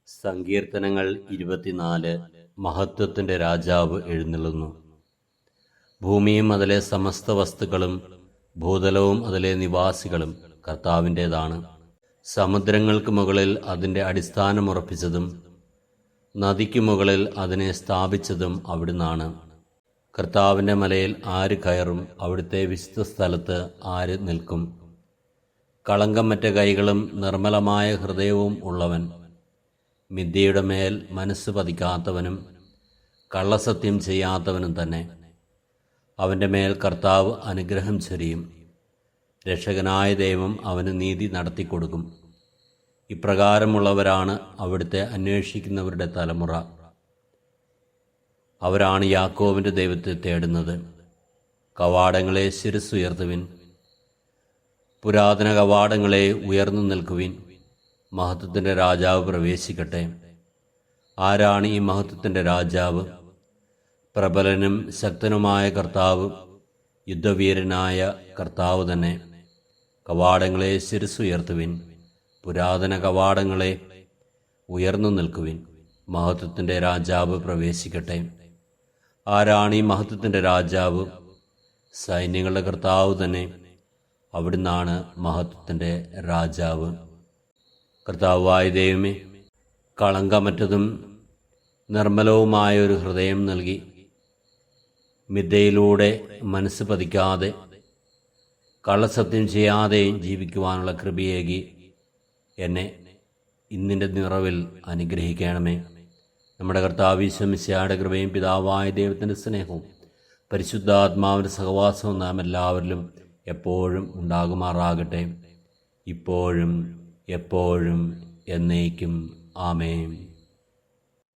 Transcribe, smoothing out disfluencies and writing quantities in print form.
സങ്കീർത്തനങ്ങൾ 24. മഹത്വത്തിൻ്റെ രാജാവ് എഴുന്നള്ളുന്നു. ഭൂമിയും അതിലെ സമസ്ത വസ്തുക്കളും ഭൂതലവും അതിലെ നിവാസികളും കർത്താവിൻ്റേതാണ്. സമുദ്രങ്ങൾക്ക് മുകളിൽ അതിൻ്റെ അടിസ്ഥാനമുറപ്പിച്ചതും നദിക്കു മുകളിൽ അതിനെ സ്ഥാപിച്ചതും അവിടുന്നാണ്. കർത്താവിൻ്റെ മലയിൽ ആര് കയറും? അവിടുത്തെ വിശുദ്ധ സ്ഥലത്ത് ആര് നിൽക്കും? കളങ്കമറ്റ കൈകളും നിർമ്മലമായ ഹൃദയവും ഉള്ളവൻ, മിഥ്യയുടെ മേൽ മനസ്സ് പതിക്കാത്തവനും കള്ളസത്യം ചെയ്യാത്തവനും തന്നെ. അവൻ്റെ മേൽ കർത്താവ് അനുഗ്രഹം ചൊരിയും. രക്ഷകനായ ദൈവം അവന് നീതി നടത്തിക്കൊടുക്കും. ഇപ്രകാരമുള്ളവരാണ് അവിടുത്തെ അന്വേഷിക്കുന്നവരുടെ തലമുറ. അവരാണ് യാക്കോബിൻ്റെ ദൈവത്തെ തേടുന്നത്. കവാടങ്ങളെ ശിരസ്സുയർത്തുവിൻ, പുരാതന കവാടങ്ങളെ ഉയർന്നു നിൽക്കുവിൻ. മഹത്വത്തിൻ്റെ രാജാവ് പ്രവേശിക്കട്ടെ. ആരാണ് ഈ മഹത്വത്തിൻ്റെ രാജാവ്? പ്രബലനും ശക്തനുമായ കർത്താവ്, യുദ്ധവീരനായ കർത്താവ് തന്നെ. കവാടങ്ങളെ ശിരസ്സുയർത്തുവിൻ, പുരാതന കവാടങ്ങളെ ഉയർന്നു നിൽക്കുവിൻ. മഹത്വത്തിൻ്റെ രാജാവ് പ്രവേശിക്കട്ടെ. ആരാണ് ഈ മഹത്വത്തിൻ്റെ രാജാവ്? സൈന്യങ്ങളുടെ കർത്താവ് തന്നെ. അവിടുന്നാണ് മഹത്വത്തിൻ്റെ രാജാവ്. കർത്താവായ ദൈവമേ, കളങ്കമറ്റതും നിർമ്മലവുമായ ഒരു ഹൃദയം നൽകി, മിഥ്യയിലൂടെ മനസ്സ് പതിക്കാതെ കള്ളസത്യം ചെയ്യാതെയും ജീവിക്കുവാനുള്ള കൃപയേകി എന്നെ ഇന്നിൻ്റെ നിറവിൽ അനുഗ്രഹിക്കണമേ. നമ്മുടെ കർത്താവ് ഈശോ മിശിഹായുടെ കൃപയും പിതാവായ ദൈവത്തിൻ്റെ സ്നേഹവും പരിശുദ്ധാത്മാവിൻ്റെ സഹവാസവും നാം എല്ലാവരിലും എപ്പോഴും ഉണ്ടാകുമാറാകട്ടെ, ഇപ്പോഴും എപ്പോഴും എന്നേക്കും. ആമേൻ.